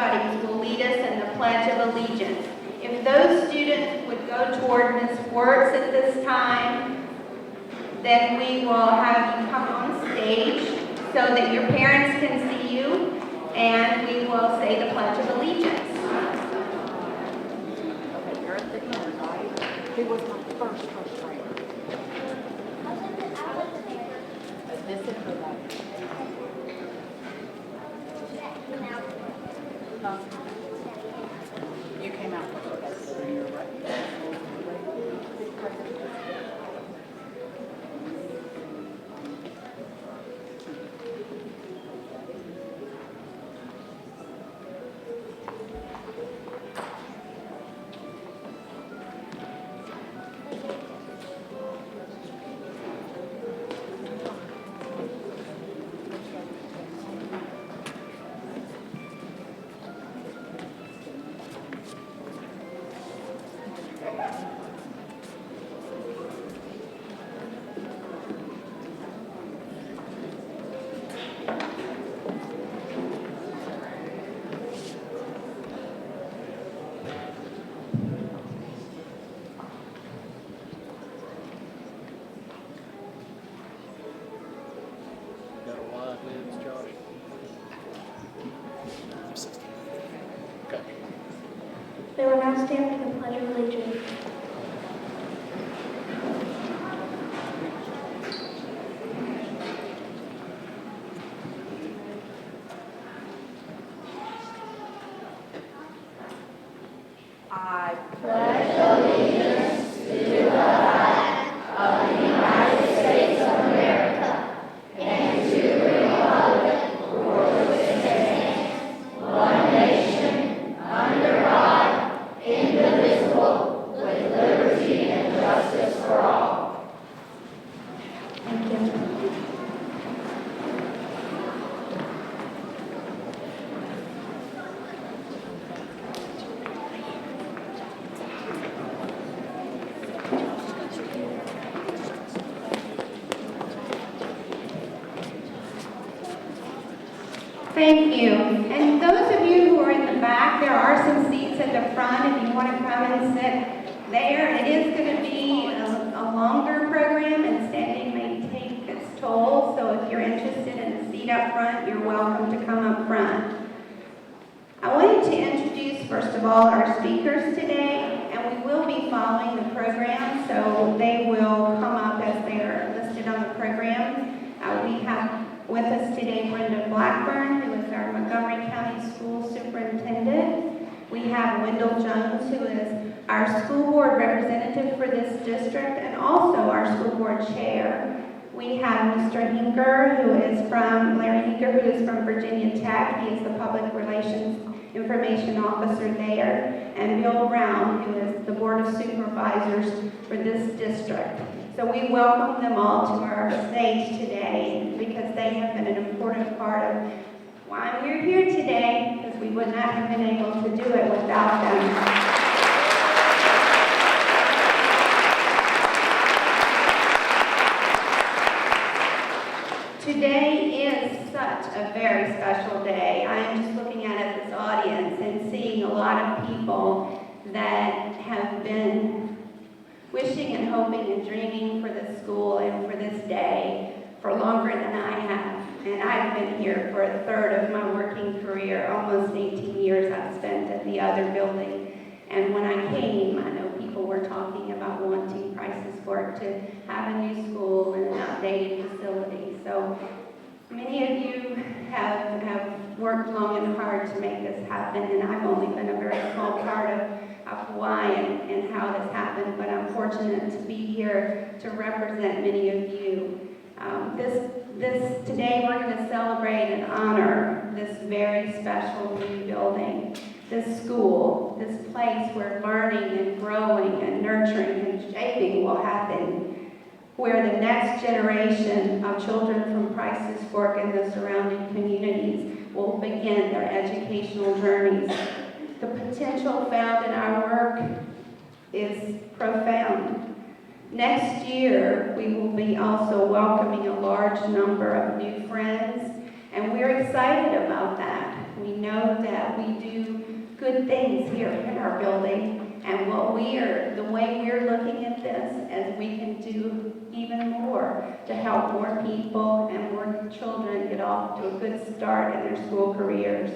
studies will lead us in the Pledge of Allegiance. If those students would go toward Ms. Wertz at this time, then we will have you come on stage so that your parents can see you, and we will say the Pledge of Allegiance. Okay, you're at the end, right? Who was my first grader? This is her life. You came out first. Okay, you're right. They will now stand for the Pledge of Allegiance. I pledge allegiance to the flag of the United States of America and to the republic for which it stands, one nation, under God, indivisible, with liberty and justice for all. Thank you. Thank you. And those of you who are in the back, there are some seats at the front if you want to come and sit there. It is going to be a longer program, and standing may take its toll. So if you're interested in a seat up front, you're welcome to come up front. I wanted to introduce, first of all, our speakers today, and we will be following the program, so they will come up as they are listed on the program. We have with us today Brenda Blackburn, who is our Montgomery County School Superintendent. We have Wendell Jones, who is our school board representative for this district and also our school board chair. We have Mr. Hincker, Larry Hincker, who is from Virginia Tech. He is the public relations information officer there. And Bill Brown, who is the board of supervisors for this district. So we welcome them all to our stage today because they have been an important part of why we're here today, because we would not have been able to do it without them. Today is such a very special day. I am just looking at this audience and seeing a lot of people that have been wishing and hoping and dreaming for this school and for this day for longer than I have. And I've been here for a third of my working career, almost 18 years I've spent at the other building. And when I came, I know people were talking about wanting Price's Fork to have a new school and an outdated facility. So many of you have worked long and hard to make this happen, and I've only been a very small part of why and how this happened, but I'm fortunate to be here to represent many of you. Today we're going to celebrate and honor this very special new building, this school, this place where learning and growing and nurturing and shaping will happen, where the next generation of children from Price's Fork and the surrounding communities will begin their educational journeys. The potential found in our work is profound. Next year, we will be also welcoming a large number of new friends, and we're excited about that. We know that that we do good things here in our building, and the way we're looking at this, as we can do even more to help more people and more children get off to a good start in their school careers.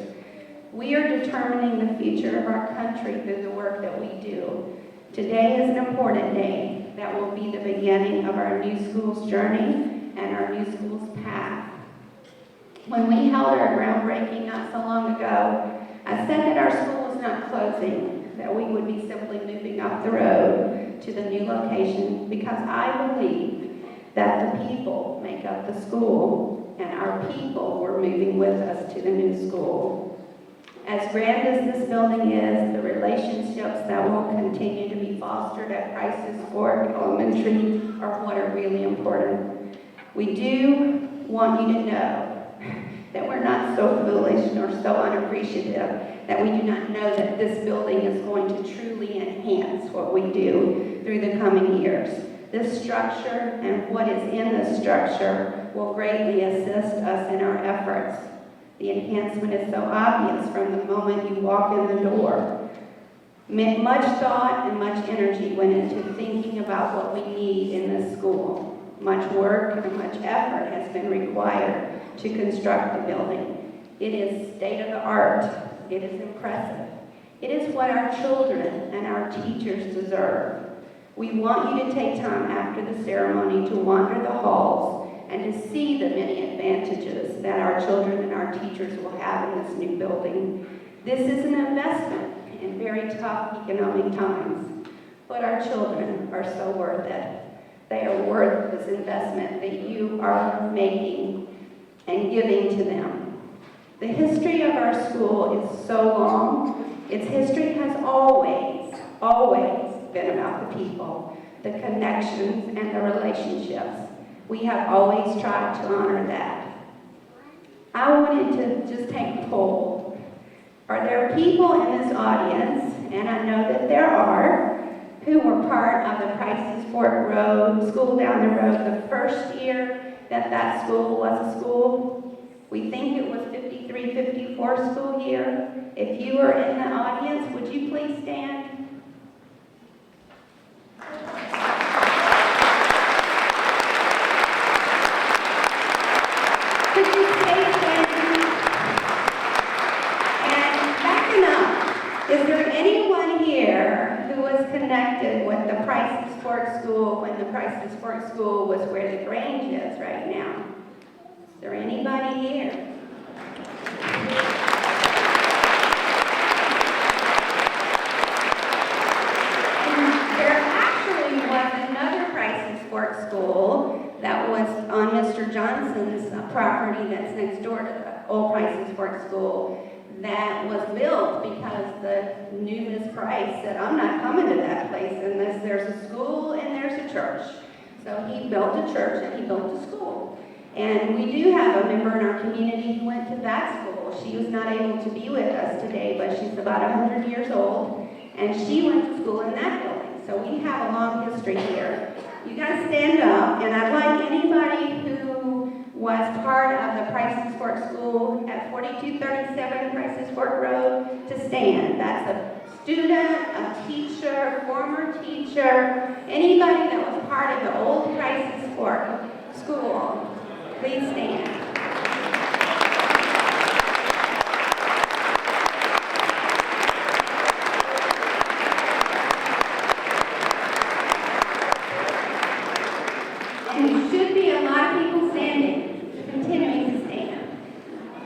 We are determining the future of our country through the work that we do. Today is an important day that will be the beginning of our new school's journey and our new school's path. When we held our groundbreaking not so long ago, I said that our school was not closing, that we would be simply moving up the road to the new location, because I believe that the people make up the school, and our people were moving with us to the new school. As grand as this building is, the relationships that will continue to be fostered at Price's Fork Elementary are what are really important. We do want you to know that we're not so foolish nor so unappreciative that we do not know that this building is going to truly enhance what we do through the coming years. This structure and what is in this structure will greatly assist us in our efforts. The enhancement is so obvious from the moment you walk in the door. Much thought and much energy went into thinking about what we need in this school. Much work and much effort has been required to construct the building. It is state-of-the-art. It is impressive. It is what our children and our teachers deserve. We want you to take time after the ceremony to wander the halls and to see the many advantages that our children and our teachers will have in this new building. This is an investment in very tough economic times, but our children are so worth it. They are worth this investment that you are making and giving to them. The history of our school is so long. Its history has always been about the people, the connections, and the relationships. We have always tried to honor that. I wanted to just take a poll. Are there people in this audience, and I know that there are, who were part of the Price's Fork Road, school down the road, the first year that school was a school? We think it was 53, 54 school year. If you are in the audience, would you please stand? Could you stay standing? And backing up, is there anyone here who was connected with the Price's Fork School when the Price's Fork School was where the Grange is right now? Is there anybody here? And there actually was another Price's Fork School that was on Mr. Johnson's property that's next door to the old Price's Fork School that was built because the new Miss Price said, I'm not coming to that place unless there's a school and there's a church. So he built a church and he built a school. And we do have a member in our community who went to that school. She was not able to be with us today, but she's about 100 years old, and she went to school in that building. So we have a long history here. You guys stand up, and I'd like anybody who was part of the Price's Fork School at 4237 Price's Fork Road to stand. That's a student, a teacher, former teacher, anybody that was part of the old Price's Fork School. Please stand. And there should be a lot of people standing, continuing to stand.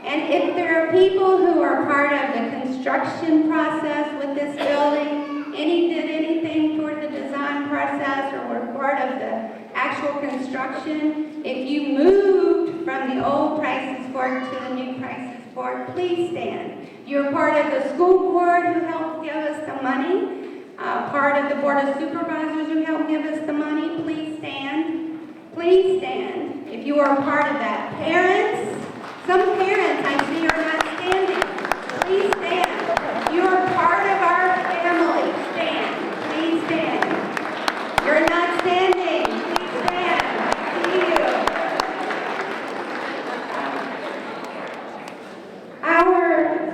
And if there are people who are part of the construction process with this building, did anything toward the design process or were part of the actual construction, if you moved from the old Price's Fork to the new Price's Fork, please stand. You're part of the school board who helped give us the money, part of the board of supervisors who helped give us the money. Please stand. Please stand. If you are part of that. Parents, some parents I see are not standing. Please stand. You are part of our family. Stand. Please stand. You're not standing. Please stand. Thank you.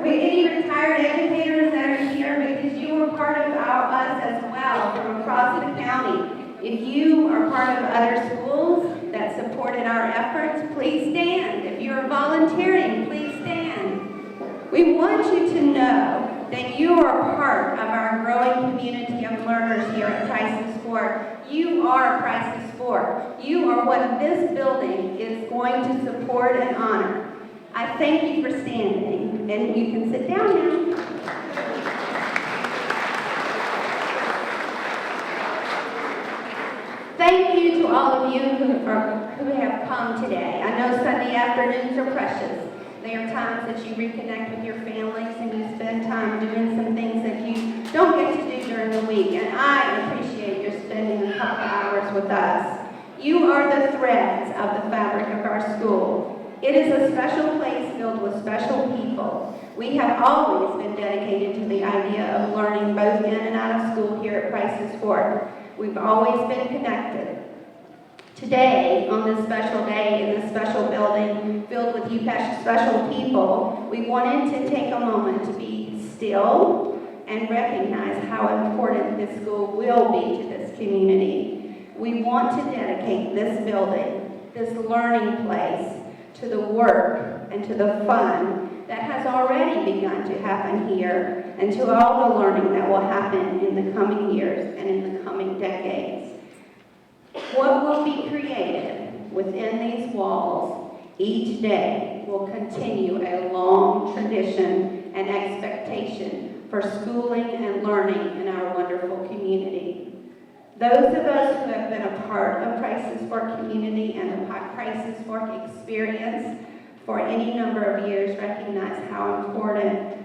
Any retired retired educators that are here, because you were part of us as well from across the county. If you are part of other schools that supported our efforts, please stand. If you are volunteering, please stand. We want you to know that you are part of our growing community of learners here at Price's Fork. You are Price's Fork. You are what this building is going to support and honor. I thank you for standing, and you can sit down now. Thank you to all of you who have come today. I know Sunday afternoons are precious. They are times that you reconnect with your families and you spend time doing some things that you don't get to do during the week. And I appreciate your spending a couple hours with us. You are the threads of the fabric of our school. It is a special place filled with special people. We have always been dedicated to the idea of learning both in and out of school here at Price's Fork. We've always been connected. Today, on this special day in this special building filled with you special people, we wanted to take a moment to be still and recognize how important this school will be to this community. We want to dedicate this building, this learning place, to the work and to the fun that has already begun to happen here, and to all the learning that will happen in the coming years and in the coming decades. What will be created within these walls each day will continue a long tradition and expectation for schooling and learning in our wonderful community. Those of us who have been a part of Price's Fork community and the Price's Fork experience for any number of years recognize how important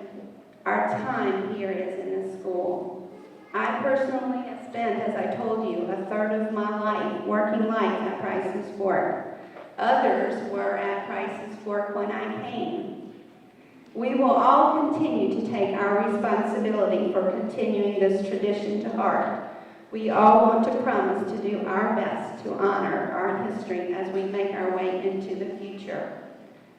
our time here is in this school. I personally have spent, as I told you, a third of my life, working life at Price's Fork. Others were at Price's Fork when I came. We will all continue to take our responsibility for continuing this tradition to heart. We all want to promise to do our best to honor our history as we make our way into the future.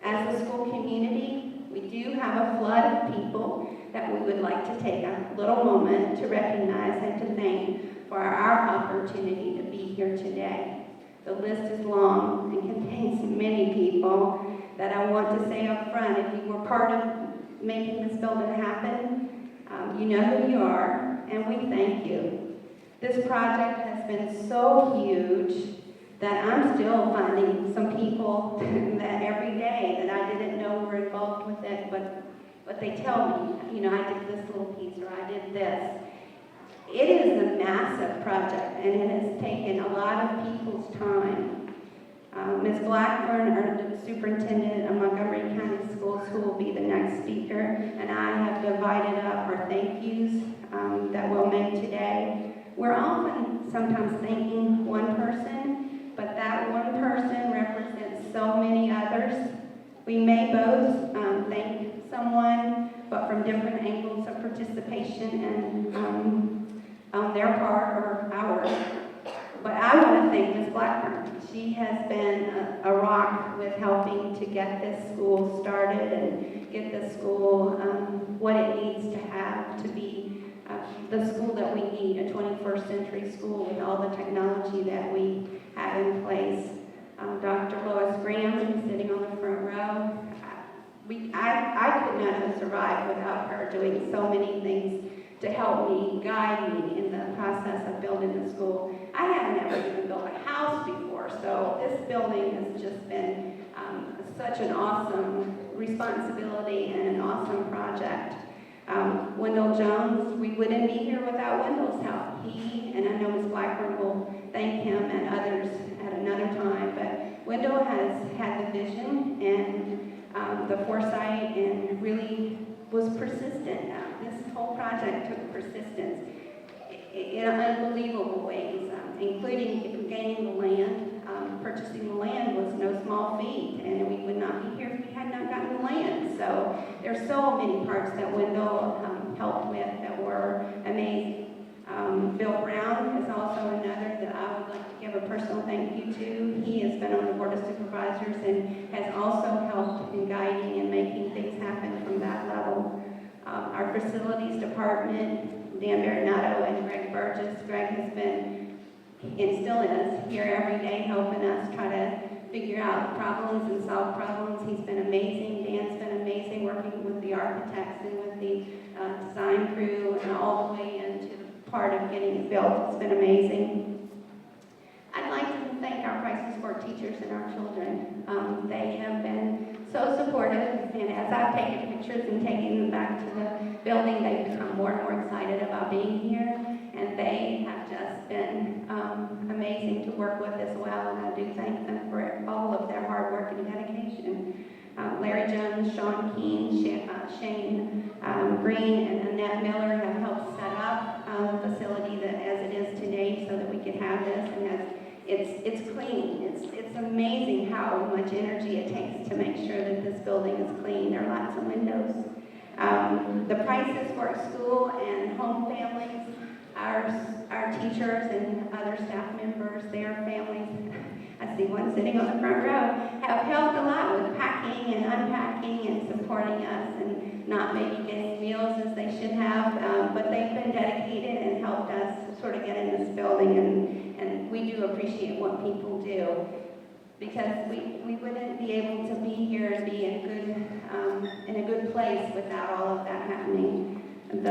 As a school community, we do have a flood of people that we would like to take a little moment to recognize and to thank for our opportunity to be here today. The list is long and contains many people that I want to say up front. If you were part of making this building happen, you know who you are, and we thank you. This project has been so huge that I'm still finding some people that every day that I didn't know were involved with it, but they tell me, you know, I did this little piece or I did this. It is a massive project, and it has taken a lot of people's time. Ms. Blackburn, our superintendent of Montgomery County Schools, who will be the next speaker, and I have divided up our thank yous that we'll make today. We're often sometimes thanking one person, but that one person represents so many others. We may both thank someone, but from different angles of participation and on their part or ours. But I want to thank Ms. Blackburn. She has been a rock with helping to get this school started and get this school what it needs to have to be the school that we need, a 21st century school with all the technology that we have in place. Dr. Lois Graham, who's sitting on the front row, I could not have survived without her doing so many things to help me, guide me in the process of building the school. I haven't ever even built a house before, so this building has just been such an awesome responsibility and an awesome project. Wendell Jones, we wouldn't be here without Wendell's help. He, and I know Ms. Blackburn will thank him and others at another time, but Wendell has had the vision and the foresight and really was persistent. This whole project took persistence in unbelievable ways, including gaining the land. Purchasing the land was no small feat, and we would not be here if we had not gotten the land. So there's so many parts that Wendell helped with that were amazing. Bill Brown is also another that I would like to give a personal thank you to. He has been on the Board of Supervisors and has also helped in guiding and making things happen from that level. facilities department, Dan Baronato and Greg Burgess. Greg has been, and still is, here every day helping us try to figure out problems and solve problems. He's been amazing. Dan's been amazing working with the architects and with the design crew and all the way into the part of getting it built. It's been amazing. I'd like to thank our crisis support teachers and our children. They have been so supportive, and as I've taken pictures and taken them back to the building, they've become more and more excited about being here, and they have just been amazing to work with as well, and I do thank them for all of their hard work and dedication. Larry Jones, Sean Keene, Shane Green, and Annette Miller have helped set up the facility that as it is today so that we can have this, and it's clean. It's amazing how much energy it takes to make sure that this building is clean. There are lots of windows. The prices for school and home families, our teachers and other staff members, their families, I see one sitting on the front row, have helped a lot with packing and unpacking and supporting us and not maybe getting meals as they should have, but they've been dedicated and helped us sort of get in this building, and we do appreciate what people do, because we wouldn't be able to be here and be in a good place without all of that happening. Miss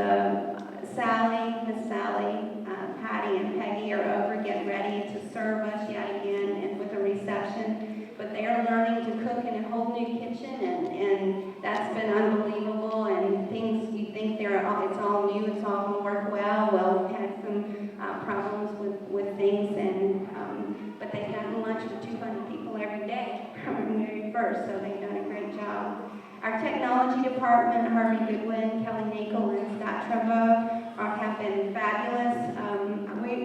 Sally, Patty, and Peggy are over getting ready to serve us yet again and with a reception, but they are learning to cook in a whole new kitchen, and that's been unbelievable, and things you think it's all new, it's all going to work well. Well, we've had some problems with things, but they've gotten lunch for 200 people every day from the very first, so they've done a great job. Our technology department, Harvey Goodwin, Kelly Nakel, and Scott Trumbo have been fabulous.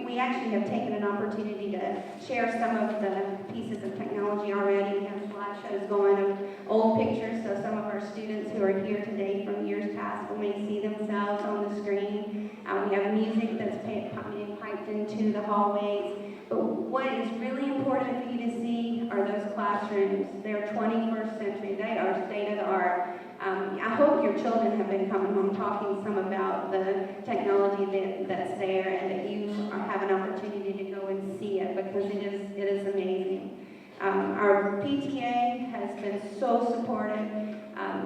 We actually have taken an opportunity to share some of the pieces of technology already. We have slideshows going of old pictures, so some of our students who are here today from years past will may see themselves on the screen. We have music that's being piped into the hallways. But what is really important for you to see are those classrooms. They're 21st century. They are state of the art. I hope your children have been coming home talking some about the technology that's there, and that you have an opportunity to go and see it, because it is amazing. Our PTA has been so supportive.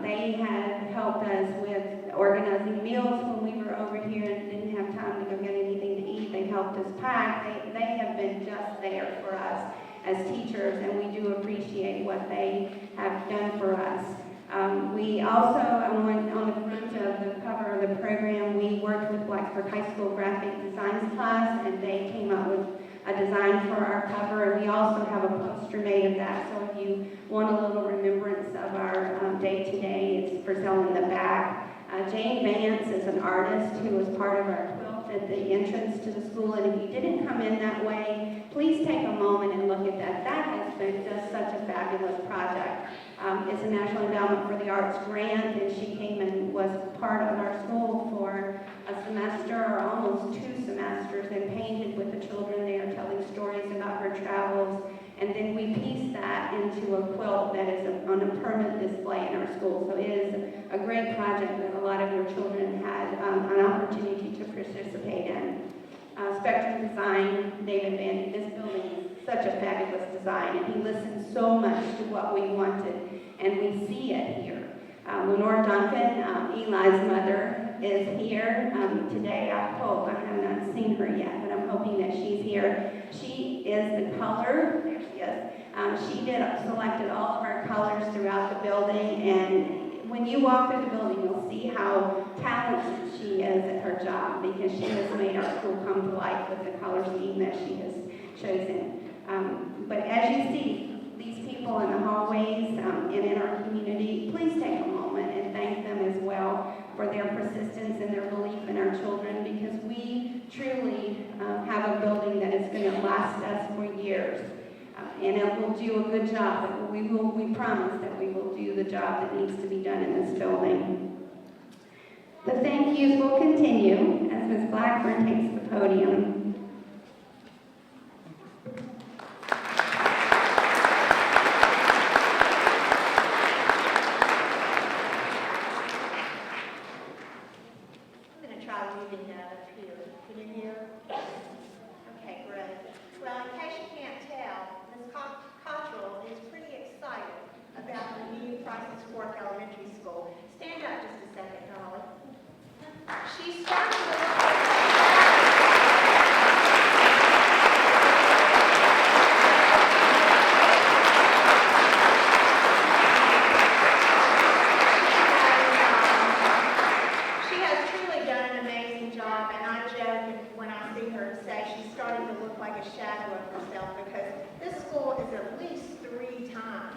They have helped us with organizing meals when we were over here and didn't have time to go get anything to eat. They helped us pack. They have been just there for us as teachers, and we do appreciate what they have done for us. We also, on the front of the cover of the program, we worked with Blacksburg High School Graphic Designs class, and they came up with a design for our cover, and we also have a poster made of that, so if you want a little remembrance of our day-to-day, it's for sale in the back. Jane Vance is an artist who was part of our quilt at the entrance to the school, and if you didn't come in that way, please take a moment and look at that. That has been just such a fabulous project. It's a National Endowment for the Arts grant, and she came and was part of our school for a semester or almost 2 semesters and painted with the children there, telling stories about her travels. And then we pieced that into a quilt that is on a permanent display in our school. So it is a great project that a lot of your children had an opportunity to participate in. Spectrum Design, David Bandy, this building is such a fabulous design, and he listened so much to what we wanted, and we see it here. Lenore Duncan, Eli's mother, is here today. I hope, I have not seen her yet, but I'm hoping that she's here. She is the color, there she is. She selected all of our colors throughout the building, and when you walk through the building, you'll see how talented she is at her job, because she has made our school come to life with the color scheme that she has chosen. But as you see these people in the hallways and in our community, please take a moment and thank them as well for their persistence and their belief in our children, because we truly have a building that is going to last us for years. And it will do a good job. We promise that we will do the job that needs to be done in this building. The thank yous will continue as Ms. Blackburn takes the podium. I reading that up here? Can you hear? Okay, great. Well, in case you can't tell, Ms. Cottrill is pretty excited about the new Prices Fork Elementary School. Stand up just a second, Dolly. She started a shadow of herself because this school is at least 3 times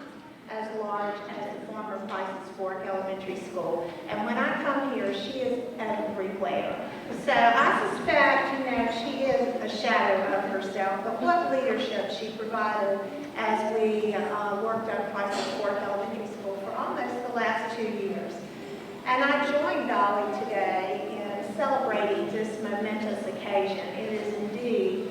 as large as the former Prices Fork Elementary School. And when I come here, she is everywhere. So I suspect, she is a shadow of herself, but what leadership she provided as we worked on Prices Fork Elementary School for almost the last 2 years. And I joined Dollie today in celebrating this momentous occasion. It is indeed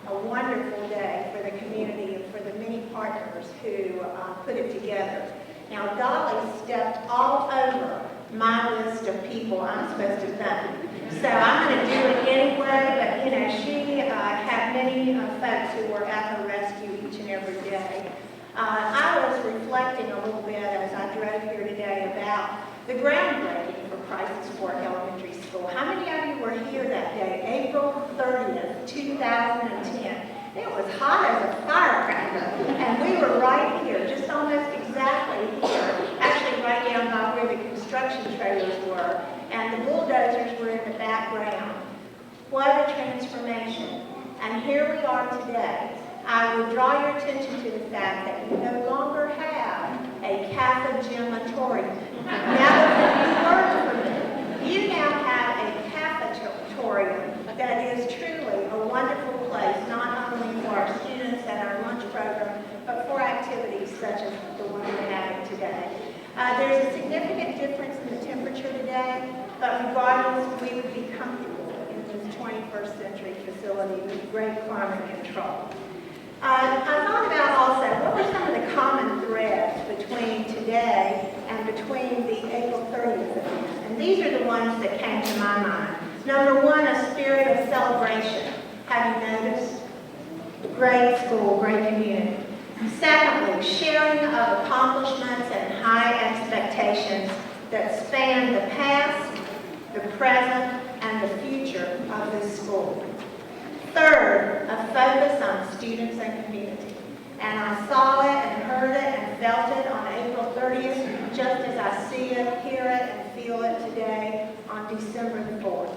a wonderful day for the community and for the many partners who put it together. Now, Dollie stepped all over my list of people I'm supposed to thank. So I'm going to do it anyway, but she had many folks who were at her rescue each and every day. I was reflecting a little bit as I drove here today about the groundbreaking for Prices Fork Elementary School. How many of you were here that day, April 30th, 2010? It was hot as a firecracker, and we were right here, just almost exactly here, actually right down by where the construction trailers were, and the bulldozers were in the background. What a transformation. And here we are today. I would draw your attention to the fact that you no longer have a cafetorium. Now that you heard from me, you now have a cafetorium that is truly a wonderful place, not only for our students and our lunch program, but for activities such as the one we're having today. There's a significant difference in the temperature today, but regardless, we would be comfortable in this 21st century facility with great climate control. I thought about also, what were some of the common threads between today and between the April 30th event? And these are the ones that came to my mind. Number one, a spirit of celebration. Have you noticed? Great school, great community. Secondly, sharing of accomplishments and high expectations that span the past, the present, and the future of this school. Third, a focus on students and community. And I saw it and heard it and felt it on April 30th, just as I see it, hear it, and feel it today on December the 4th.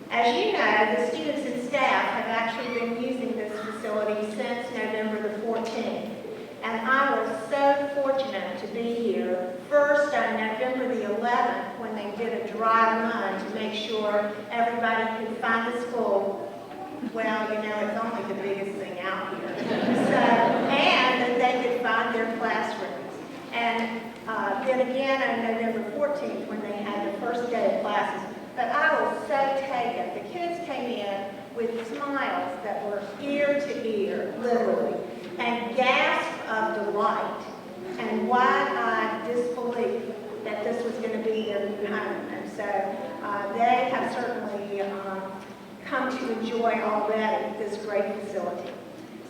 As you know, the students and staff have actually been using this facility since November the 14th. And I was so fortunate to be here first on November the 11th when they did a dry run to make sure everybody could find the school. Well, it's only the biggest thing out here. And that they could find their classrooms. And then again on November 14th when they had the first day of classes. But I was so taken. The kids came in with smiles that were ear to ear, literally, and gasps of delight and wide-eyed disbelief that this was going to be their new home. And so they have certainly come to enjoy already this great facility.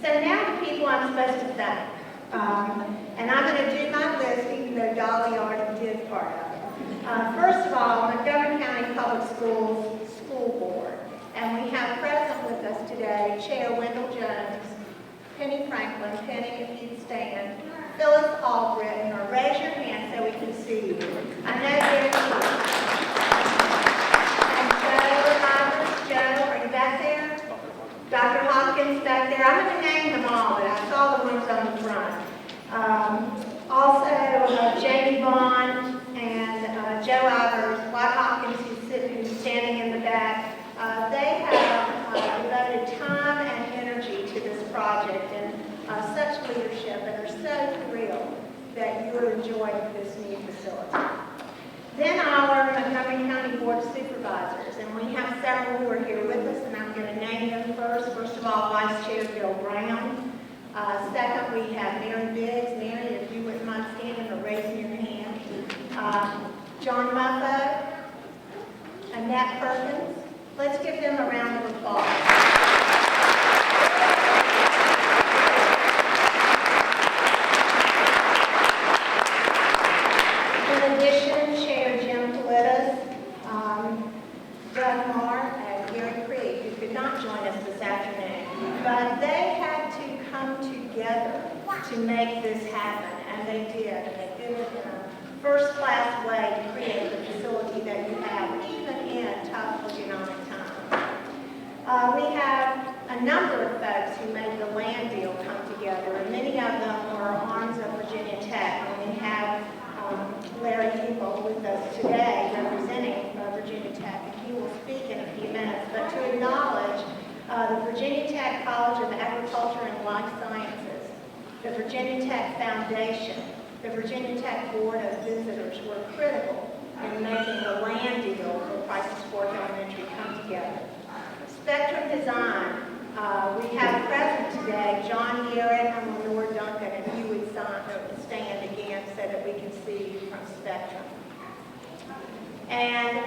So now the people I'm supposed to thank. And I'm going to do my list even though Dollie already did part of it. First of all, Montgomery County Public Schools School Board. And we have present with us today Chair Wendell Jones, Penny Franklin, Penny if you'd stand, Phyllis Albritton, or raise your hand so we can see you. I know there's Joe, are you back there? Dr. Hopkins back there. I'm going to name them all, but I saw the ones on the front. Also, Jamie Bond and Joe Ivers, White Hopkins, who's standing in the back. They have devoted time and energy to this project and such leadership, and are so thrilled that you're enjoying this new facility. Then our Montgomery County Board of Supervisors, and we have several who are here with us, and I'm going to name them first. First of all, Vice Chair Bill Brown. Second, we have Mary Biggs. Mary, if you wouldn't mind standing or raising your hand. John Muffo. And Annette Perkins. Let's give them a round of applause. In addition, Chair Jim Politis, Doug Marr, and Gary Krieg, who could not join us this afternoon, but they had to come together to make this happen, and they did. And they did it in a first-class way to create the facility that you have, even in tough economic times. We have a number of folks who made the land deal come together, and many of them were arms of Virginia Tech. And we have Larry Hebo with us today representing Virginia Tech, and he will speak in a few minutes. But to acknowledge the Virginia Tech College of Agriculture and Life Sciences, the Virginia Tech Foundation, the Virginia Tech Board of Visitors were critical in making the land deal for Prices Fork Elementary come together. Spectrum Design, we have present today John Garrett and Lenore Duncan, and you would stand again so that we can see you from Spectrum. And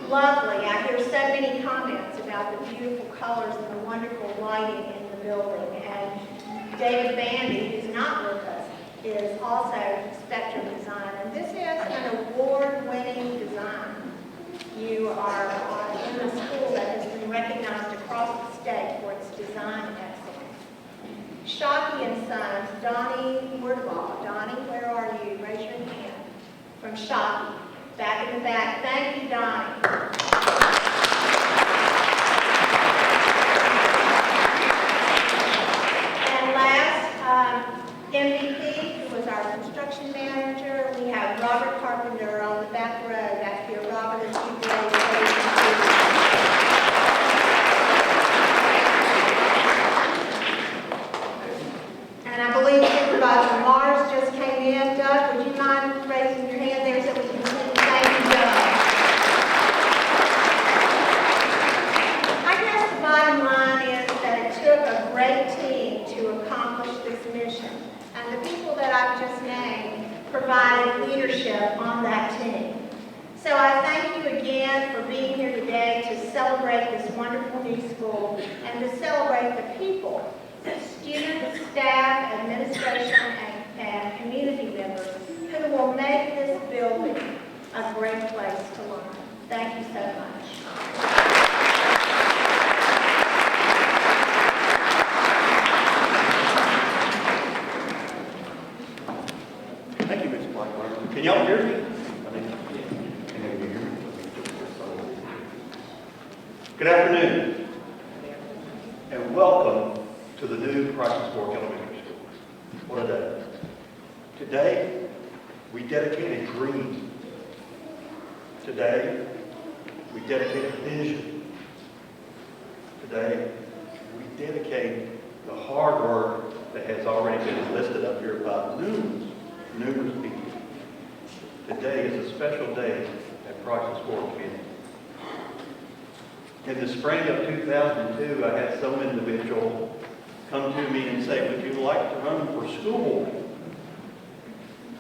lovely, I hear so many comments about the beautiful colors and the wonderful lighting in the building. And David Bandy, who's not with us, is also Spectrum Design. And this is an award-winning design. You are in a school that has been recognized across the state for its design excellence. Shockey and Sons, Donnie Wardlaw. Donnie, where are you? Raise your hand. From Shockey, back in the back. Thank you, Donnie. And last, MVP, who was our construction manager. We have Robert Carpenter on the back row back here. Robert, if you and I believe Supervisor Mars just came in. Doug, would you mind raising your hand there so we can see? Thank you, Doug. I guess the bottom line is that it took a great team to accomplish this mission. And the people that I've just named provided leadership on that team. So I thank you again for being here today to celebrate this wonderful new school and to celebrate the people, students, staff, administration, and community members who will make this building a great place to learn. Thank you so much. Thank you, Ms. Blackburn. Can y'all hear me? Good afternoon, and welcome to the new Prices Fork Elementary School. What a day. Today, we dedicated dreams. Today, we dedicated vision. Today, we dedicate the hard work that has already been listed up here by numerous people. Today is a special day at Prices Fork Community. In the spring of 2002, I had some individual come to me and say, would you like to run for school board?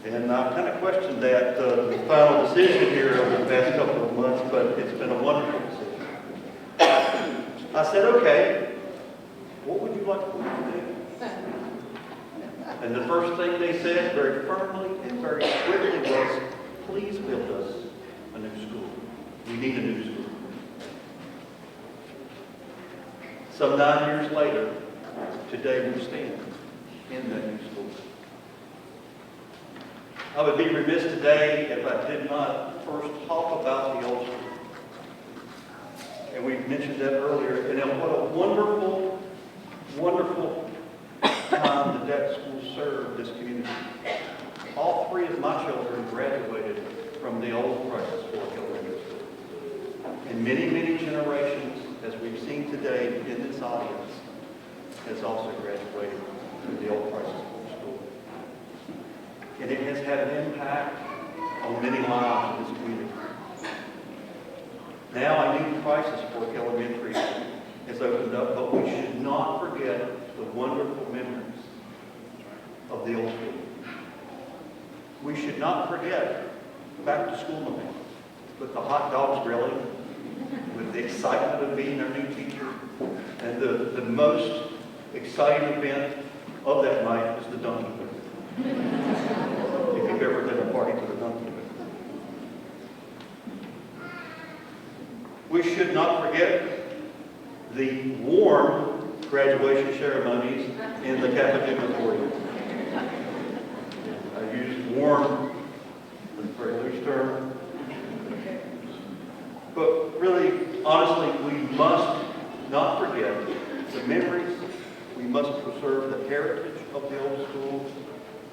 And I kind of questioned that the final decision here over the past couple of months, but it's been a wonderful decision. I said, okay, what would you like to do? And the first thing they said very firmly and very swiftly was, please build us a new school. We need a new school. Some 9 years later, today we stand in that new school. I would be remiss today if I did not first talk about the old school. And we mentioned that earlier. And what a wonderful, wonderful time that school served this community. All three of my children graduated from the old Prices Fork Elementary School. And many, many generations, as we've seen today in this audience, has also graduated from the old Prices Fork School. And it has had an impact on many lives in this community. Now a new Prices Fork Elementary has opened up, but we should not forget the wonderful memories of the old school. We should not forget back to school events with the hot dogs grilling, with the excitement of meeting our new teacher. And the most exciting event of that night is the donkey booth. If you've ever been a party to the donkey booth. We should not forget the warm graduation ceremonies in the Catholic Auditorium. I use warm, it's a very loose term. But really, honestly, we must not forget the memories. We must preserve the heritage of the old schools,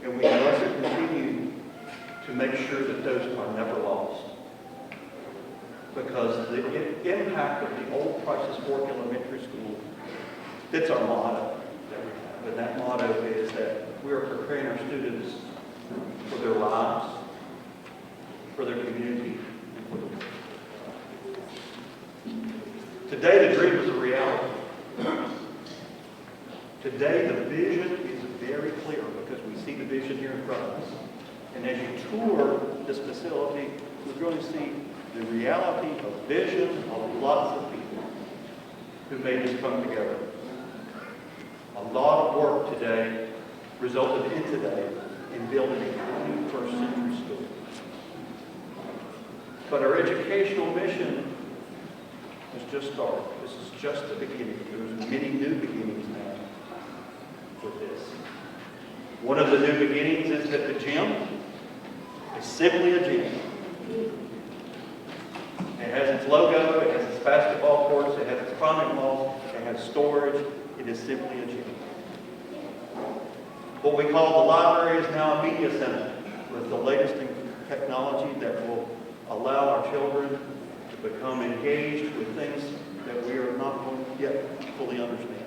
and we must continue to make sure that those are never lost. Because the impact of the old Prices Fork Elementary School, that's our motto that we have. And that motto is that we are preparing our students for their lives, for their community, and for the world. Today, the dream is a reality. Today, the vision is very clear because we see the vision here in front of us. And as you tour this facility, you're going to see the reality of vision of lots of people who made this come together. A lot of work today resulted in building a 21st century school. But our educational mission has just started. This is just the beginning. There's many new beginnings now with this. One of the new beginnings is that the gym is simply a gym. It has its logo, it has its basketball courts, it has its climbing walls, it has storage. It is simply a gym. What we call the library is now a media center with the latest in technology that will allow our children to become engaged with things that we are not going to yet fully understand.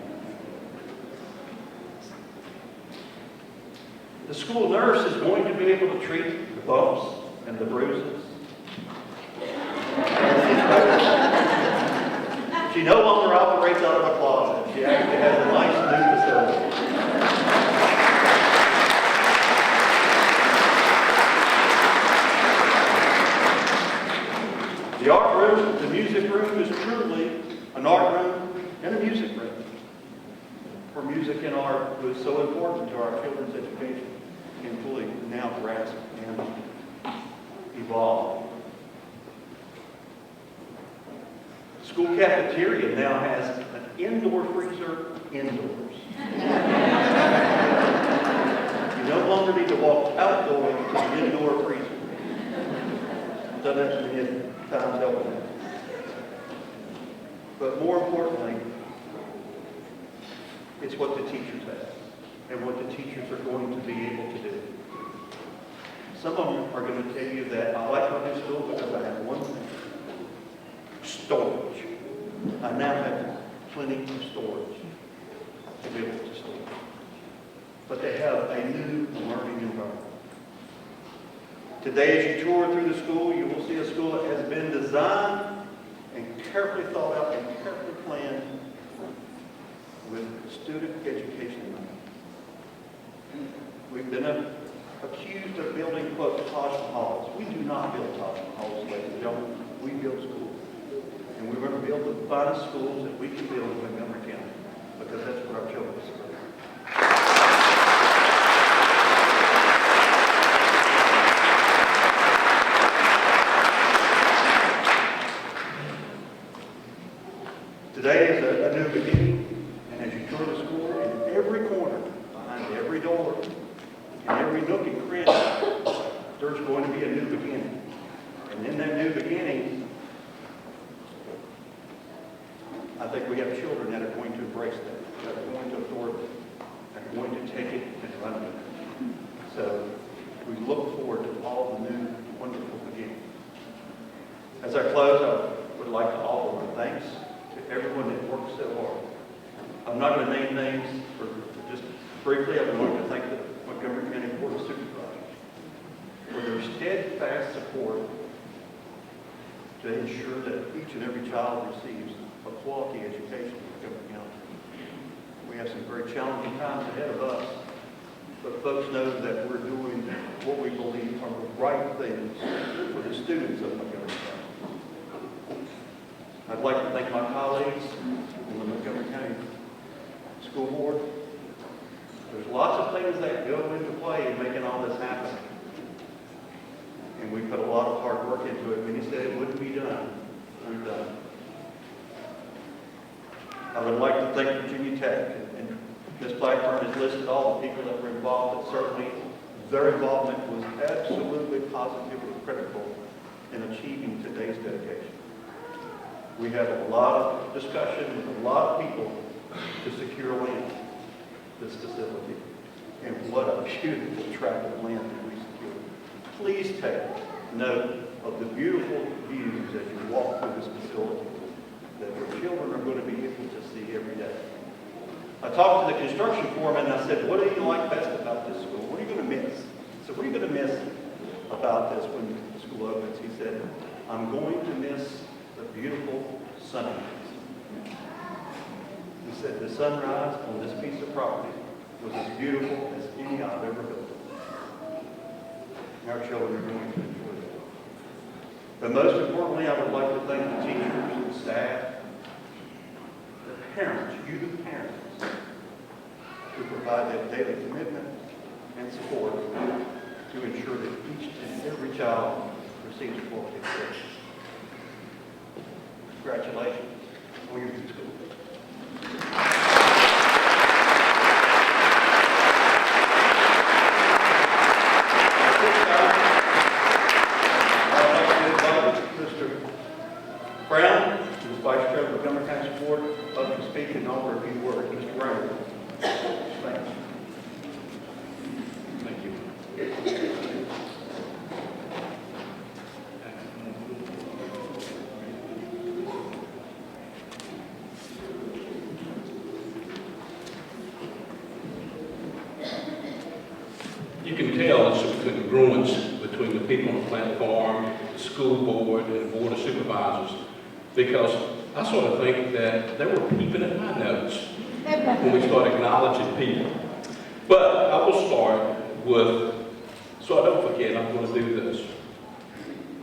The school nurse is going to be able to treat the bumps and the bruises. She no longer operates out of a closet. She actually has a nice new facility. The art room, the music room is truly an art room and a music room. For music and art was so important to our children's education and fully now grasp and evolve. School cafeteria now has an indoor freezer indoors. You no longer need to walk outdoors to the indoor freezer. Done that many times helping that. But more importantly, it's what the teachers have and what the teachers are going to be able to do. Some of them are going to tell you that I like my new school because I have one thing. Storage. I now have plenty of storage to be able to store. But they have a new learning environment. Today, as you tour through the school, you will see a school that has been designed and carefully thought out and carefully planned with student education in mind. We've been accused of building, quote, Taj Mahals. We do not build Taj Mahals, ladies and gentlemen. We build schools. And we're going to build the finest schools that we can build in Montgomery County because that's what our children serve. Today is a new beginning, and as you tour the school, in every corner, behind every door, in every nook and cranny, there's going to be a new beginning. And in that new beginning, I think we have children that are going to embrace that, that are going to absorb it, that are going to take it and run with it. So we look forward to all the new, wonderful beginnings. As I close, I would like to offer my thanks to everyone that worked so hard. I'm not going to name names, for just briefly, I would like to thank the Montgomery County Board of Supervisors for their steadfast support to ensure that each and every child receives a quality education in Montgomery County. We have some very challenging times ahead of us, but folks know that we're doing what we believe are the right things for the students of Montgomery County. I'd like school board. There's lots of things that go into play in making all this happen. And we put a lot of hard work into it. When he said it wouldn't be done, we've done it. I would like to thank Virginia Tech, and Ms. Blackburn has listed all the people that were involved, and certainly their involvement was absolutely positively critical in achieving today's dedication. We had a lot of discussion with a lot of people to secure land, this facility. And what a beautiful tract of land that we secured. Please take note of the beautiful views as you walk through this facility that your children are going to be able to see every day. I talked to the construction foreman and I said, what do you like best about this school? What are you going to miss? So what are you going to miss about this when the school opens? He said, I'm going to miss the beautiful sunrise. He said, the sunrise on this piece of property was as beautiful as any I've ever built. Our children are going to enjoy that. But most importantly, I would like to thank the teachers and staff, the parents, you the parents, who provide that daily commitment and support to ensure that each and every child receives quality education. Congratulations on your new school. Brown, who is Vice Chair of the Montgomery County Board, up to speak and offer a few words. Mr. Brown. Thanks. Thank you. You can tell there's some congruence between the people on the platform, the school board, and the board of supervisors, because I sort of think that they were peeping at my notes when we start acknowledging people. But I will start with, so I don't forget, I'm going to do this.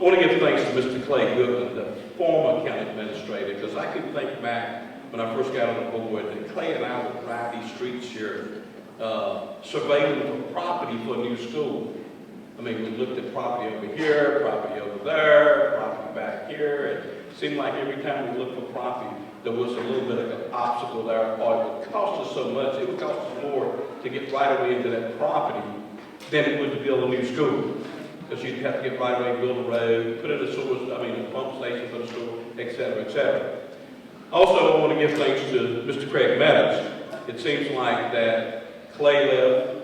I want to give thanks to Mr. Clay Goodman, the former county administrator, because I can think back when I first got on the board that Clay and I would drive these streets here surveilling for property for a new school. I mean, we looked at property over here, property over there, property back here, and it seemed like every time we looked for property, there was a little bit of an obstacle there, or it would cost us so much, it would cost us more to get right away into that property than it would to build a new school. Because you'd have to get right away, build a road, put in a source, a pump station for the school, et cetera, et cetera. Also, I want to give thanks to Mr. Craig Meadows. It seems like that Clay left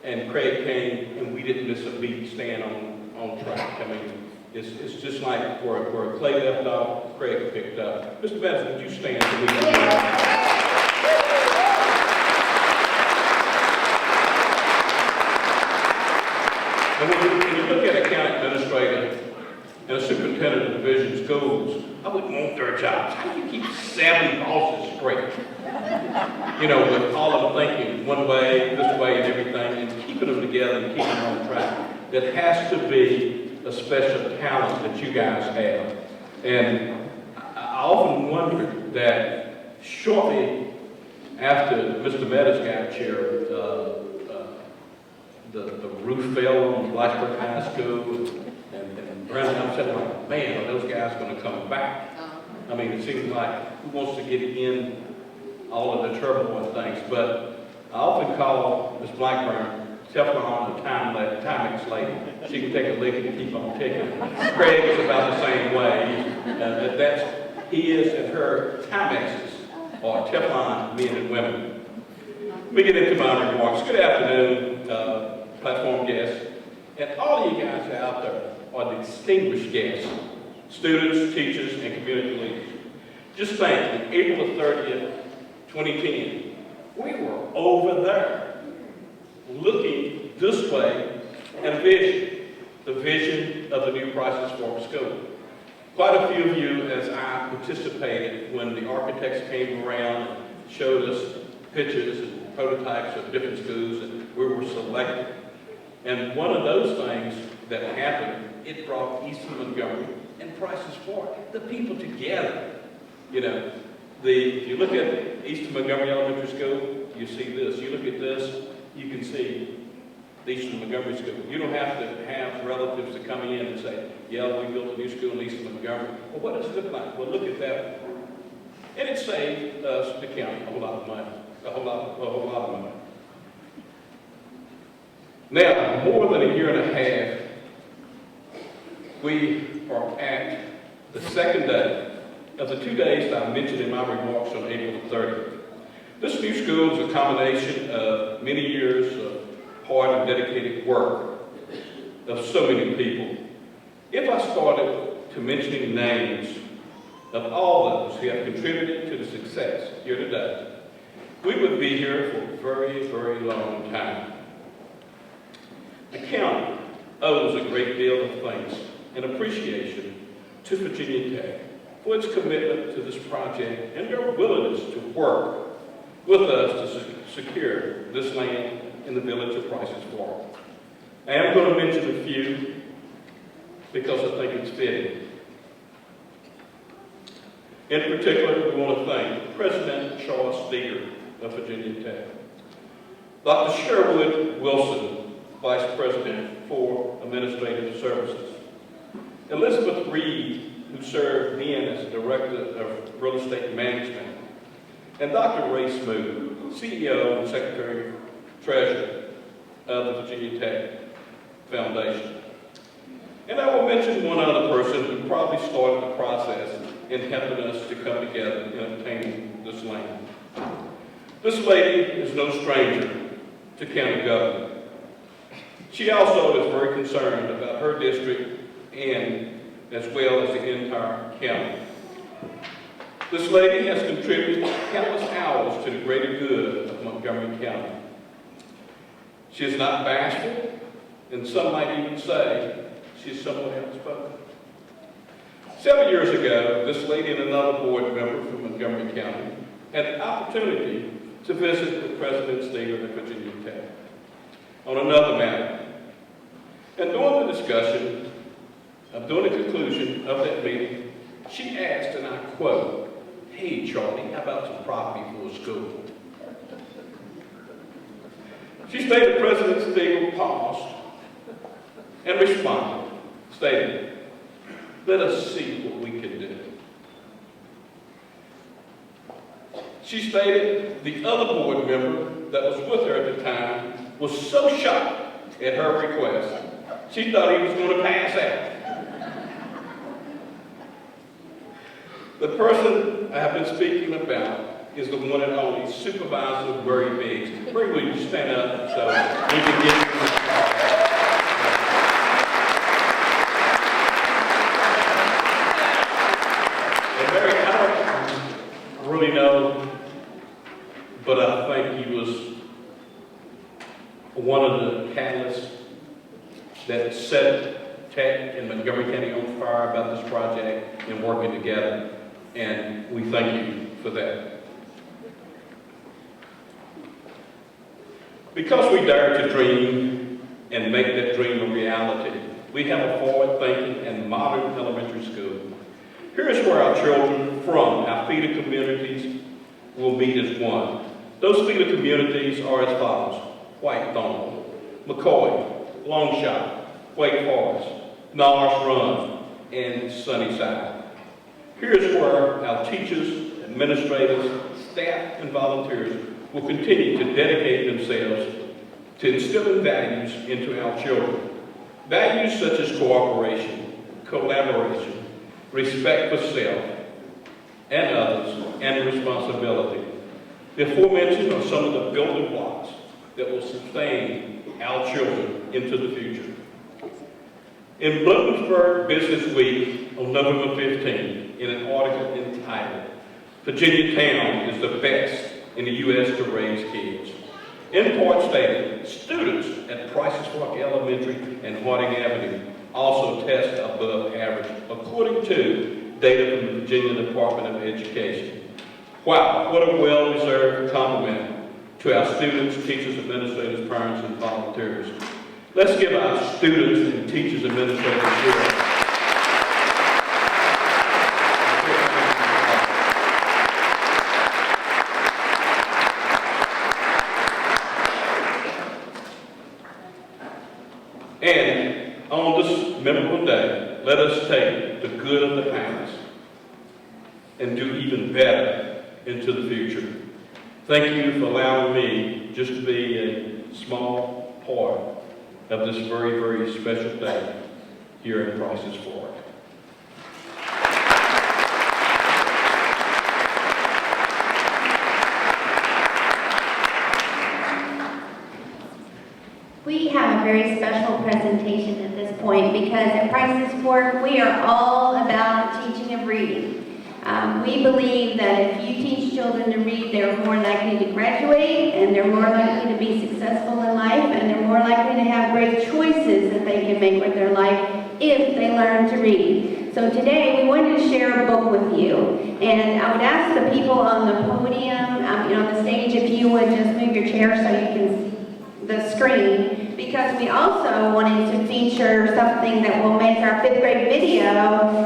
and Craig came and we didn't miss a beat staying on track. I mean, it's just like where Clay left off, Craig picked up. Mr. Meadows, would you stand for me? And when you look at a county administrator and a superintendent of division schools, I wouldn't want their jobs. How do you keep 7 bosses straight? You know, with all of them thinking one way, this way, and everything, and keeping them together and keeping them on track. That has to be a special talent that you guys have. And I often wondered that shortly after Mr. Meadows got chair, the roof fell on Blacksburg High School, and Brenda, I'm saying, like, man, are those guys going to come back? I mean, it seems like who wants to get in all of the turmoil and things, but I often call Ms. Blackburn Teflon the Timex lady. She can take a lick and keep on ticking. Craig is about the same way. He is and her Timexes are Teflon men and women. Let me get into my remarks. Good afternoon, platform guests, and all of you guys out there are distinguished guests, students, teachers, and community leaders. Just think, April the 30th, 2010, we were over there, looking this way, and a vision, the vision of the new Prices Fork School. Quite a few of you, as I participated when the architects came around and showed us pictures and prototypes of different schools, and we were selected. And one of those things that happened, it brought Eastern Montgomery and Prices Fork, the people together, you know. If you look at Eastern Montgomery Elementary School, you see this. You look at this, you can see the Eastern Montgomery School. You don't have to have relatives to come in and say, yeah, we built a new school in Eastern Montgomery. Well, what does it look like? Well, look at that. And it saved us, the county, a whole lot of money. A whole lot of money. Now, more than a year and a half, we are at the second day of the 2 days that I mentioned in my remarks on April the 30th. This new school is a combination of many years of hard and dedicated work of so many people. If I started to mentioning names of all those who have contributed to the success here today, we would be here for a very, very long time. The county owes a great deal of thanks and appreciation to Virginia Tech for its commitment to this project and their willingness to work with us to secure this land in the village of Price's Farm. I am going to mention a few because I think it's fitting. In particular, we want to thank President Charles Steger of Virginia Tech, Dr. Sherwood Wilson, Vice President for Administrative Services, Elizabeth Reed, who served then as Director of Real Estate Management, and Dr. Ray Smoot, CEO and Secretary Treasurer of the Virginia Tech Foundation. And I will mention one other person who probably started the process in helping us to come together in obtaining this land. This lady is no stranger to county government. She also is very concerned about her district and as well as the entire county. This lady has contributed countless hours to the greater good of Montgomery County. She is not bashful, and some might even say she's somewhat outspoken. Several years ago, this lady and another board member from Montgomery County had an opportunity to visit with President Steger at Virginia Tech on another matter. And during the discussion, during the conclusion of that meeting, she asked, and I quote, "Hey, Charlie, how about some property for a school?" She stated President Steger paused and responded, stating, "Let us see what we can do." She stated the other board member that was with her at the time was so shocked at her request, she thought he was going to pass out. The person I have been speaking about is the one and only Supervisor Murray Biggs. Murray, will you stand up so we can get you this card? And Murray, I don't really know, but I think he was one of the catalysts that set Tech and Montgomery County on fire about this project and working together. And we thank you for that. Because we dare to dream and make that dream a reality, we have a forward-thinking and modern elementary school. Here's where our children from our feeder communities will meet as one. Those feeder communities are as follows: Whitethorn, McCoy, Longshot, Wake Forest, Norris Run, and Sunnyside. Here's where our teachers, administrators, staff, and volunteers will continue to dedicate themselves to instilling values into our children. Values such as cooperation, collaboration, respect for self and others, and responsibility. The aforementioned are some of the building blocks that will sustain our children into the future. In Bloomsburg Business Week on November 15th, in an article entitled, "Virginia Town is the best in the U.S. to raise kids," in part stated, students at Price's Park Elementary and Harding Avenue also test above average, according to data from the Virginia Department of Education. Wow, what a well-deserved compliment to our students, teachers, administrators, parents, and volunteers. Let's give our students and teachers, administrators here. and do even better into the future. Thank you for allowing me just to be a small part of this very, very special day here in Price's Fork. We have a very special presentation at this point because at Price's Fork, we are all about teaching of reading. We believe that if you teach children to read, they're more likely to graduate, and they're more likely to be successful in life, and they're more likely to have great choices that they can make with their life if they learn to read. So today, we wanted to share a book with you, and I would ask the people on the podium, on the stage, if you would just move your chair so you can see the screen, because we also wanted to feature something that will make our 5th grade video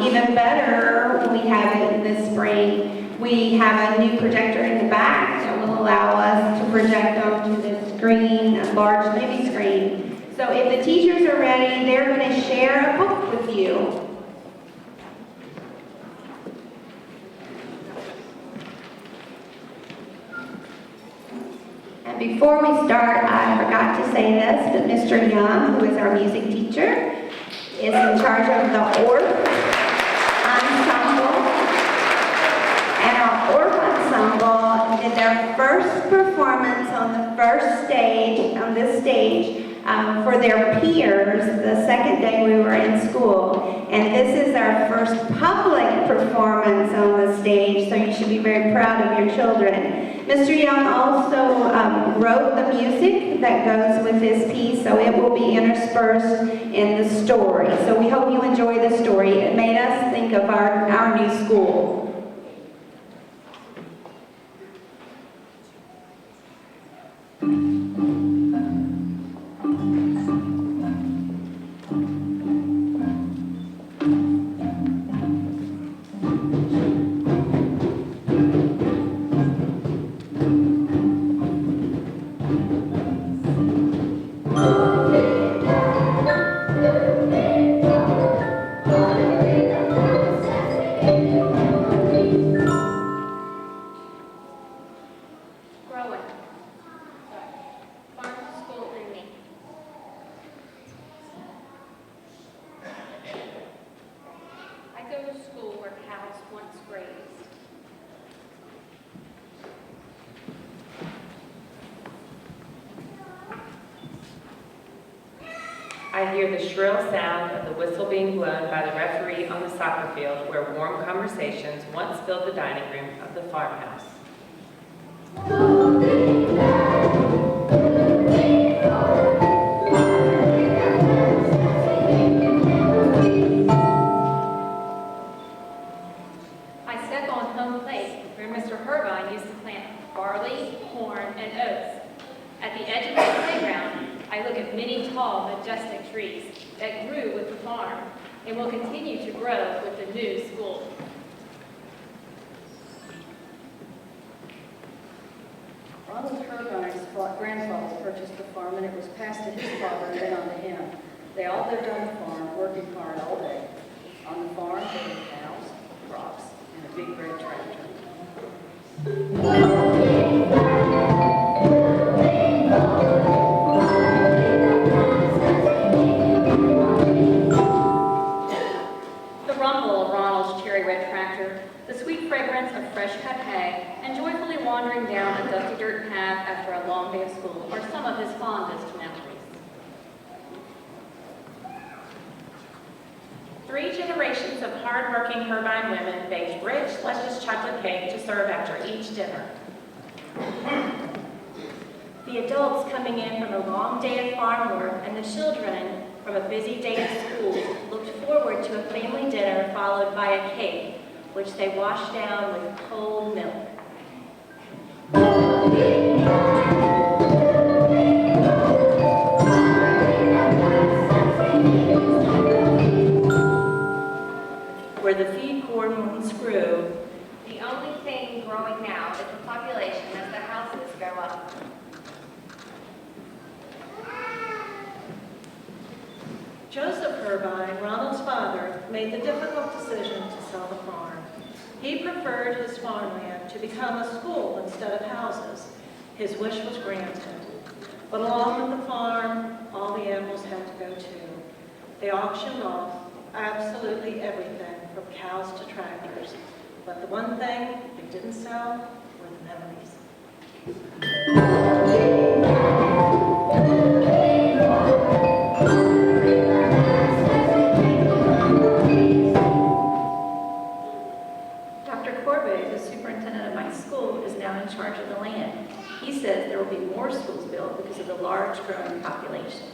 even better when we have it this spring. We have a new projector in the back that will allow us to project onto the screen, a large movie screen. So if the teachers are ready, they're going to share a book with you. Before we start, I forgot to say this, but Mr. Young, who is our music teacher, is in charge of the ORF ensemble. And our ORF ensemble did their first performance on the first stage, on this stage, for their peers the second day we were in school. And this is our first public performance on the stage, so you should be very proud of your children. Mr. Young also wrote the music that goes with this piece, so it will be interspersed in the story. So we hope you enjoy the story. It made us think of our new school. I hear the shrill sound of the whistle being blown by the referee on the soccer field where warm conversations once filled the dining room of the farmhouse. I step on home plate where Mr. Herbine used to plant barley, corn, and oats. At the edge of the playground, I look at many tall, majestic trees that grew with the farm and will continue to grow with the new school. Ronald Herbine's grandfather purchased the farm, and it was passed to his father and then on to him. They all lived on the farm, working hard all day. On the farm, there were cows, crops, and a big red tractor. The rumble of Ronald's cherry red tractor, the sweet fragrance of fresh cut hay, and joyfully wandering down a dusty dirt path after a long day of school are some of his fondest memories. 3 generations of hard-working Herbine women baked rich, luscious chocolate cake to serve after each dinner. The adults coming in from a long day of farm work and the children from a busy day at school looked forward to a family dinner followed by a cake, which they washed down with cold milk. Where the feed corn once grew, the only thing growing now is the population as the houses go up. Joseph Herbine, Ronald's father, made the difficult decision to sell the farm. He converted his farmland to become a school instead of houses, his wish was granted. But along with the farm, all the animals had to go too. They auctioned off absolutely everything from cows to tractors. But the one thing they didn't sell were the memories. Dr. Corbett, the superintendent of my school, is now in charge of the land. He says there will be more schools built because of the large growing population.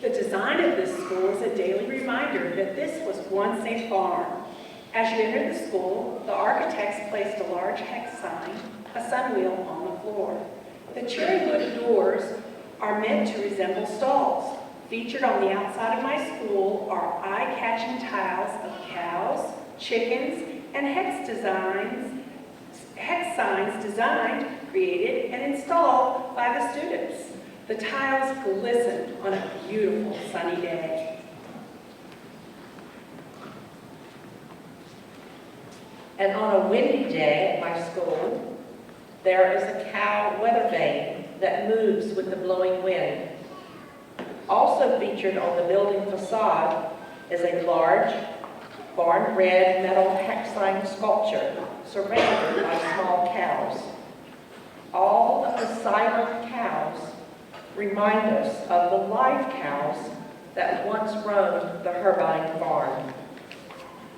The design of this school is a daily reminder that this was once a farm. As you enter the school, the architects placed a large hex sign, a sunwheel, on the floor. The cherry wood doors are meant to resemble stalls. Featured on the outside of my school are eye-catching tiles of cows, chickens, and hex signs designed, created, and installed by the students. The tiles glistened on a beautiful sunny day. And on a windy day at my school, there is a cow weather vane that moves with the blowing wind. Also featured on the building facade is a large barn red metal hex sign sculpture surrounded by small cows. All of the silent cows remind us of the live cows that once roamed the Herbine farm.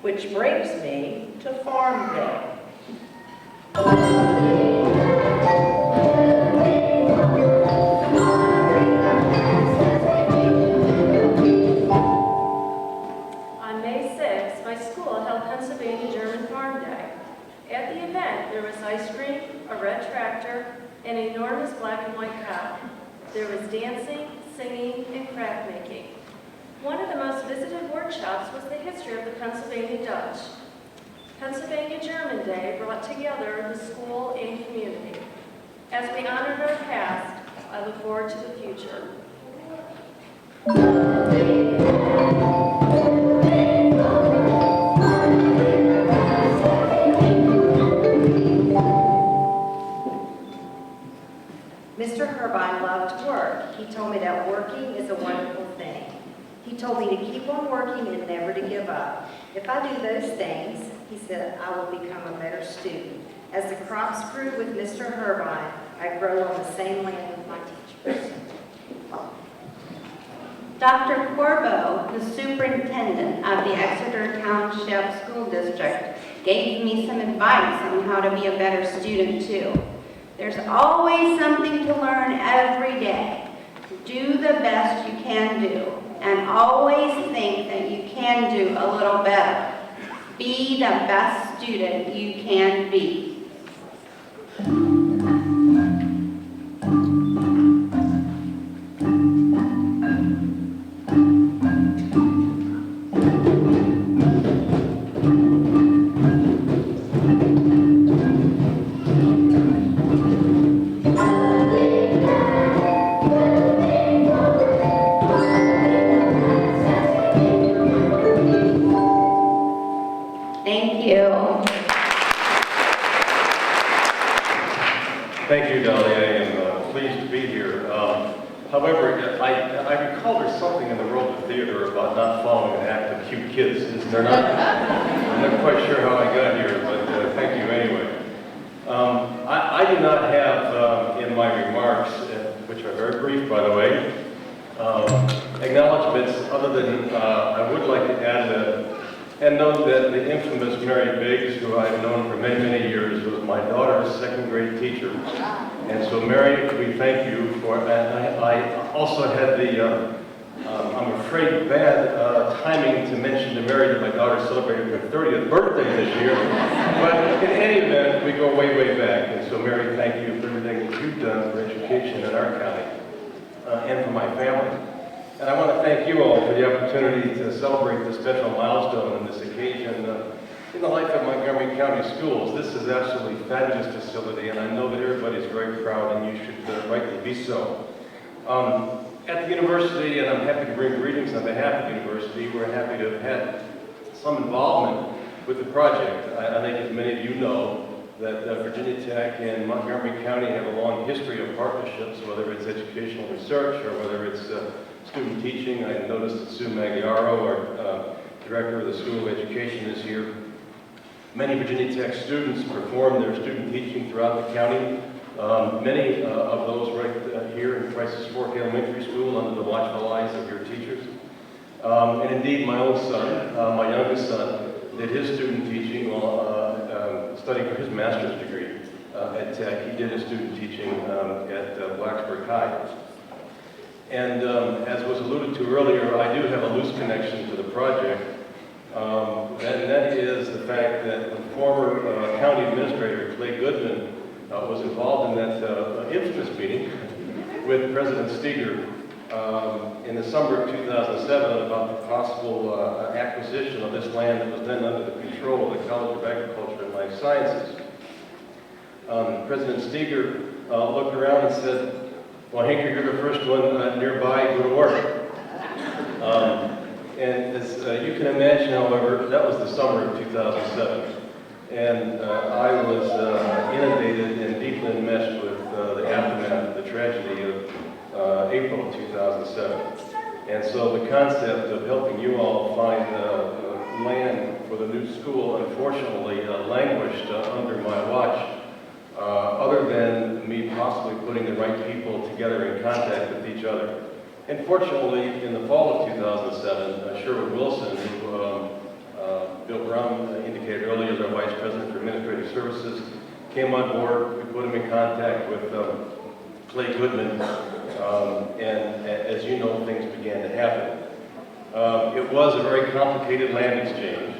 Which brings me to Farm Day. On May 6th, my school held Pennsylvania German Farm Day. At the event, there was ice cream, a red tractor, and an enormous black and white cow. There was dancing, singing, and craft making. One of the most visited workshops was the history of the Pennsylvania Dutch. Pennsylvania German Day brought together the school and community. As we honored our past, I look forward to the future. Mr. Herbine loved to work. He told me that working is a wonderful thing. He told me to keep on working and never to give up. If I do those things, he said, I will become a better student. As the crops grew with Mr. Herbine, I grow on the same land with my teachers. Dr. Corbo, the superintendent of the Exeter Township School District, gave me some advice on how to be a better student too. There's always something to learn every day. Do the best you can do, and always think that you can do a little better. Be the best student you can be. Thank you. Thank you, Dollie. I am pleased to be here. However, I recall there's something in the world of theater about not following an act of cute kids, is there not? I'm not quite sure how I got here, but thank you anyway. I do not have in my remarks, which are very brief, by the way, acknowledgments other than I would like to add and note that the infamous Mary Biggs, who I've known for many, many years, was my daughter's second grade teacher. And so, Mary, we thank you for that. I also had the, I'm afraid, bad timing to mention to Mary that my daughter celebrated her 30th birthday this year. But in any event, we go way, way back. And so, Mary, thank you for everything that you've done for education in our county and for my family. And I want to thank you all for the opportunity to celebrate this special milestone on this occasion in the life of Montgomery County Schools. This is absolutely fabulous facility, and I know that everybody's very proud, and you should rightly be so. At the university, and I'm happy to bring greetings on behalf of the university, we're happy to have had some involvement with the project. I think as many of you know, that Virginia Tech and Montgomery County have a long history of partnerships, whether it's educational research or whether it's student teaching. I noticed that Sue Magliaro, our director of the School of Education, is here. Many Virginia Tech students perform their student teaching throughout the county. Many of those right here in Crisis Fork Elementary School under the watchful eyes of your teachers. And indeed, my own son, my youngest son, did his student teaching while studying for his master's degree at Tech. He did his student teaching at Blacksburg High. And as was alluded to earlier, I do have a loose connection to the project. And that is the fact that the former county administrator, Clay Goodman, was involved in that infamous meeting with President Steger in the summer of 2007 about the possible acquisition of this land that was then under the control of the College of Agriculture and Life Sciences. President Steger looked around and said, well, Hincker, you're the first one nearby, go to work. And as you can imagine, however, that was the summer of 2007. And I was inundated and deeply enmeshed with the aftermath of the tragedy of April of 2007. And so the concept of helping you all find land for the new school, unfortunately, languished under my watch, other than me possibly putting the right people together in contact with each other. And fortunately, in the fall of 2007, Sherwood Wilson, who Bill Brown indicated earlier as our Vice President for Administrative Services, came on board. We put him in contact with Clay Goodman, and as you know, things began to happen. It was a very complicated land exchange,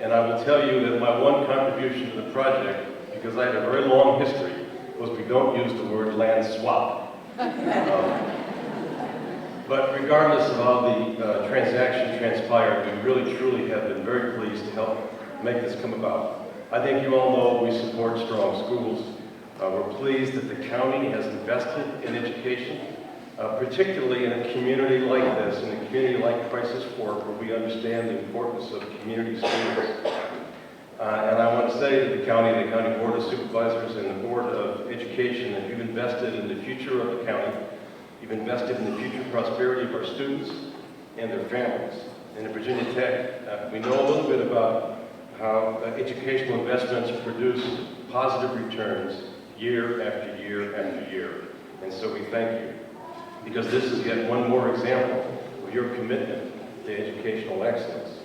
and I will tell you that my one contribution to the project, because I have a very long history, was we don't use the word land swap. But regardless of how the transaction transpired, we really truly have been very pleased to help make this come about. I think you all know we support strong schools. We're pleased that the county has invested in education, particularly in a community like this, in a community like Crisis Fork, where we understand the importance of community schools. And I want to say to the county Board of Supervisors and the Board of Education, that you've invested in the future of the county. You've invested in the future prosperity of our students and their families. And at Virginia Tech, we know a little bit about how educational investments produce positive returns year after year after year. And so we thank you, because this is yet one more example of your commitment to educational excellence.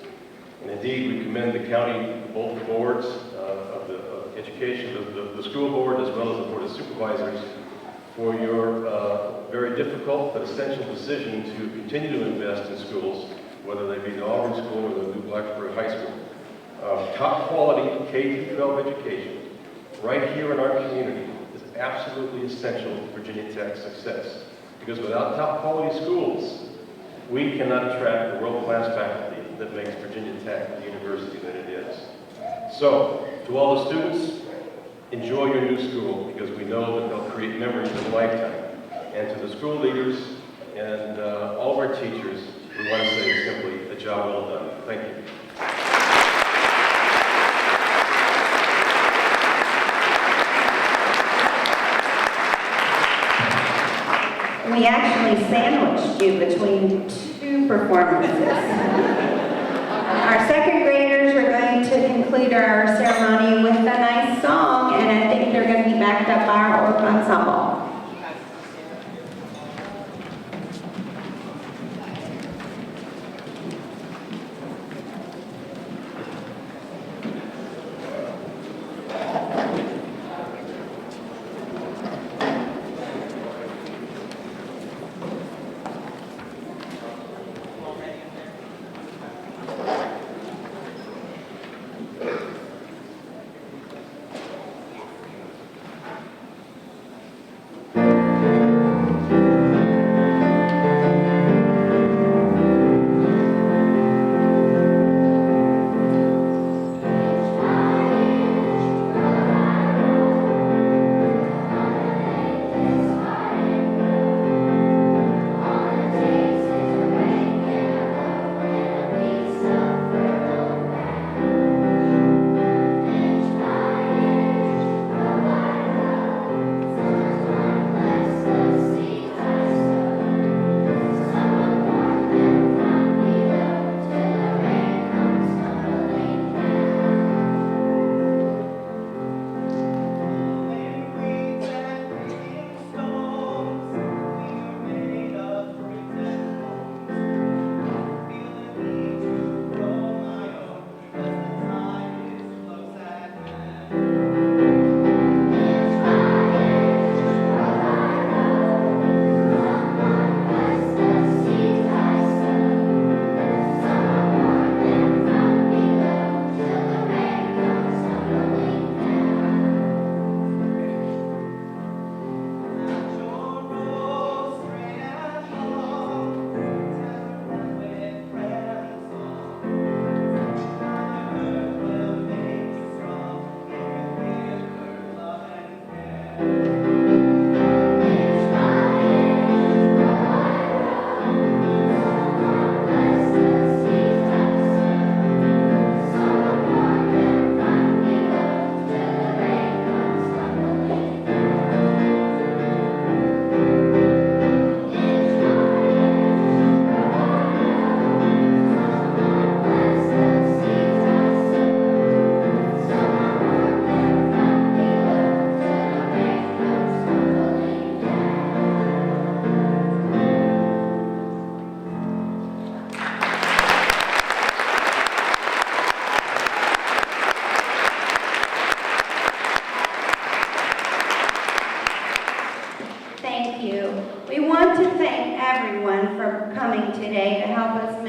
And indeed, we commend the county, both the boards of the education, the school board, as well as the Board of Supervisors, for your very difficult but essential decision to continue to invest in schools, whether they be the Auburn School or the new Blacksburg High School. Top quality K-12 education right here in our community is absolutely essential to Virginia Tech's success. Because without top quality schools, we cannot attract the world-class faculty that makes Virginia Tech the university that it is. So, to all the students, enjoy your new school, because we know that they'll create memories of a lifetime. And to the school leaders and all of our teachers, we want to say simply, a job well done. Thank you. We actually sandwiched you between two performances. Our second graders are going to conclude our ceremony with a nice song, and I think they're going to be backed up by our org ensemble.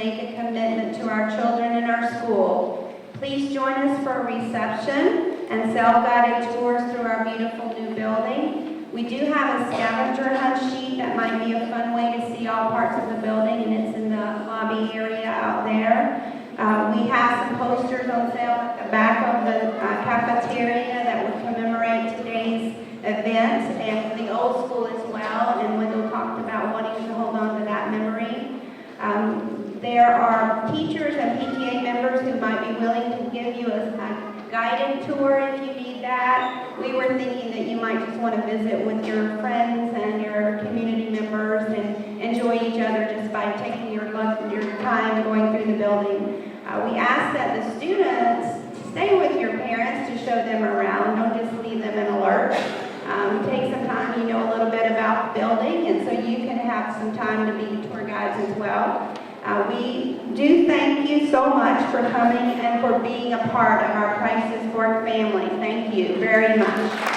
make a commitment to our children and our school. Please join us for a reception and self-guided tours through our beautiful new building. We do have a scavenger hunt sheet that might be a fun way to see all parts of the building, and it's in the lobby area out there. We have some posters on sale at the back of the cafeteria that would commemorate today's event, and the old school as well, and Wendell talked about wanting to hold on to that memory. There are teachers and PTA members who might be willing to give you a guided tour if you need that. We were thinking that you might just want to visit with your friends and your community members and enjoy each other just by taking your time going through the building. We ask that the students stay with your parents to show them around. Don't just leave them in a lurch. Take some time, you know a little bit about the building, and so you can have some time to be tour guides as well. We do thank you so much for coming and for being a part of our Crisis Fork family. Thank you very much.